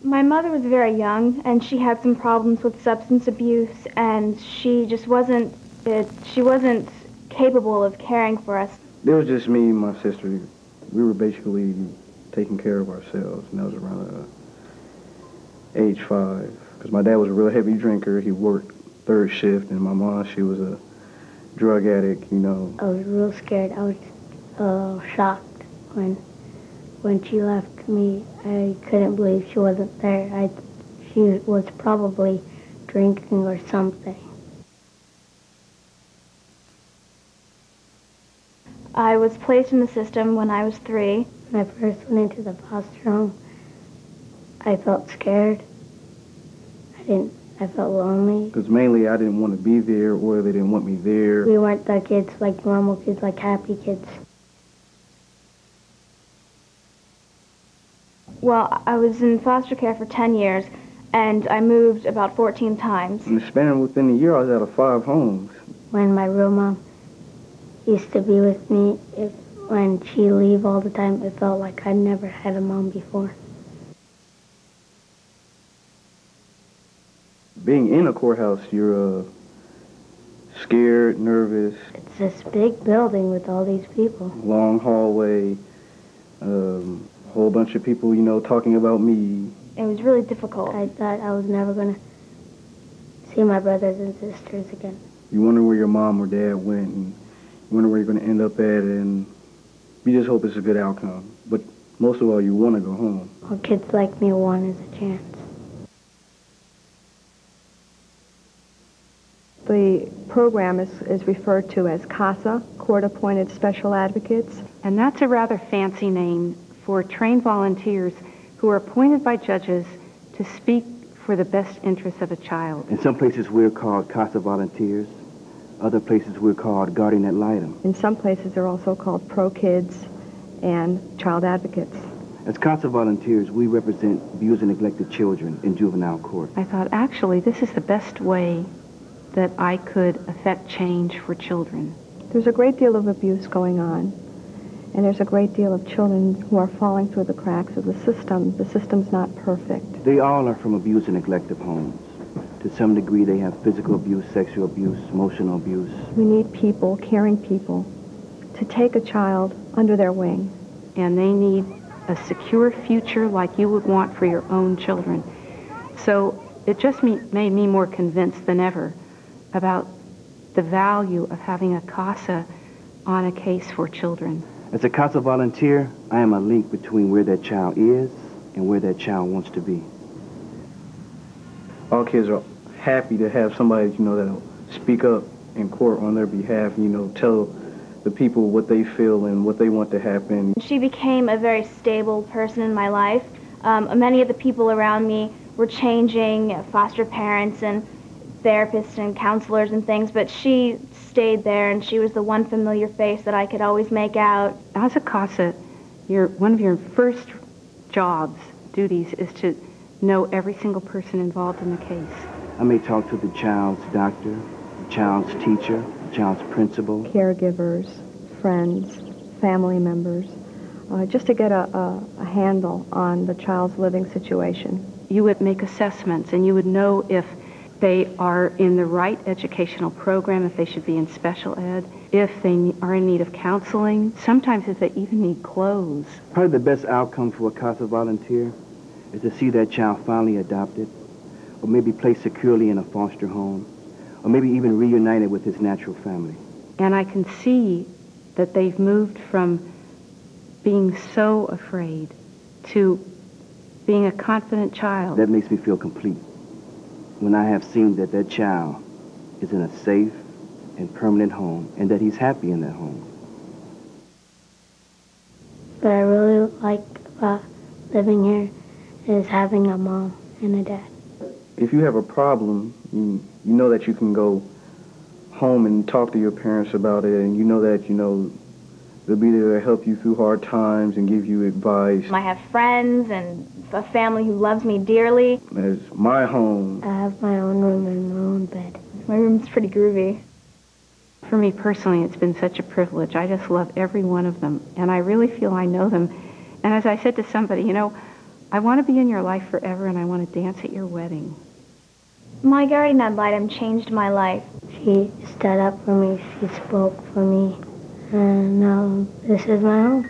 My mother was very young, and she had some problems with substance abuse, and she just she wasn't capable of caring for us. It was just me and my sister. We were basically taking care of ourselves, and that was around age 5. Because my dad was a real heavy drinker. He worked third shift, and my mom, she was a drug addict, you know. I was real scared. I was shocked when she left me. I couldn't believe she wasn't there. She was probably drinking or something. I was placed in the system when I was 3. When I first went into the foster home, I felt scared. I felt lonely. Because mainly I didn't want to be there, or they didn't want me there. We weren't the kids like normal kids, like happy kids. Well, I was in foster care for 10 years, and I moved about 14 times. In the span within a year, I was out of 5 homes. When my real mom used to be with me, when she'd leave all the time, it felt like I'd never had a mom before. Being in a courthouse, you're scared, nervous. It's this big building with all these people. Long hallway, whole bunch of people, you know, talking about me. It was really difficult. I thought I was never going to see my brothers and sisters again. You wonder where your mom or dad went, and you wonder where you're going to end up at, and you just hope it's a good outcome. But most of all, you want to go home. All kids like me want is a chance. The program is referred to as CASA, Court-Appointed Special Advocates. And that's a rather fancy name for trained volunteers who are appointed by judges to speak for the best interests of a child. In some places we're called CASA volunteers. Other places we're called guardian ad litem. In some places they're also called pro-kids and child advocates. As CASA volunteers, we represent abused and neglected children in juvenile court. I thought, actually, this is the best way that I could affect change for children. There's a great deal of abuse going on, and there's a great deal of children who are falling through the cracks of the system. The system's not perfect. They all are from abused and neglected homes. To some degree, they have physical abuse, sexual abuse, emotional abuse. We need people, caring people, to take a child under their wing. And they need a secure future like you would want for your own children. So it just made me more convinced than ever about the value of having a CASA on a case for children. As a CASA volunteer, I am a link between where that child is and where that child wants to be. All kids are happy to have somebody, you know, that'll speak up in court on their behalf, you know, tell the people what they feel and what they want to happen. She became a very stable person in my life. Many of the people around me were changing, foster parents and therapists and counselors and things, but she stayed there, and she was the one familiar face that I could always make out. As a CASA, one of your first duties, is to know every single person involved in the case. I may talk to the child's doctor, the child's teacher, the child's principal. Caregivers, friends, family members, just to get a handle on the child's living situation. You would make assessments, and you would know if they are in the right educational program, if they should be in special ed, if they are in need of counseling, sometimes if they even need clothes. Probably the best outcome for a CASA volunteer is to see that child finally adopted, or maybe placed securely in a foster home, or maybe even reunited with his natural family. And I can see that they've moved from being so afraid to being a confident child. That makes me feel complete. When I have seen that that child is in a safe and permanent home, and that he's happy in that home. What I really like about living here is having a mom and a dad. If you have a problem, you know that you can go home and talk to your parents about it, and you know that, you know, they'll be there to help you through hard times and give you advice. I have friends and a family who loves me dearly. It's my home. I have my own room and my own bed. My room's pretty groovy. For me personally, it's been such a privilege. I just love every one of them, and I really feel I know them. And as I said to somebody, you know, I want to be in your life forever, and I want to dance at your wedding. My guardian ad litem changed my life. She stood up for me, she spoke for me, and now this is my home.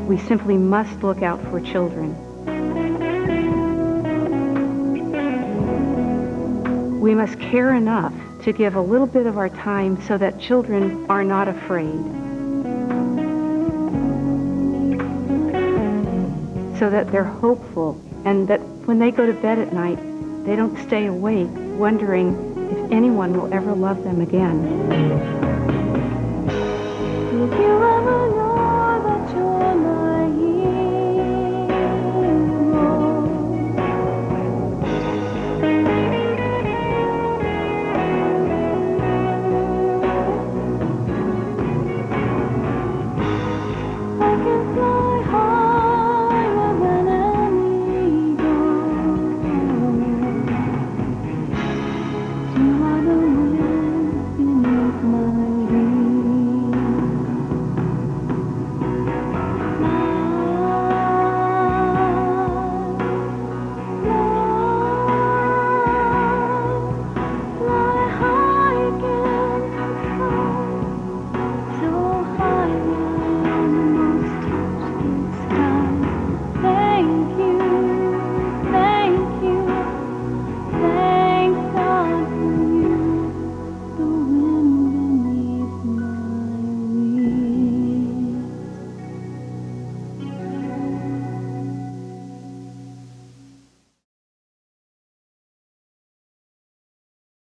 We simply must look out for children. We must care enough to give a little bit of our time so that children are not afraid. So that they're hopeful, and that when they go to bed at night, they don't stay awake wondering if anyone will ever love them again. If you ever know that you're my hero, I can fly.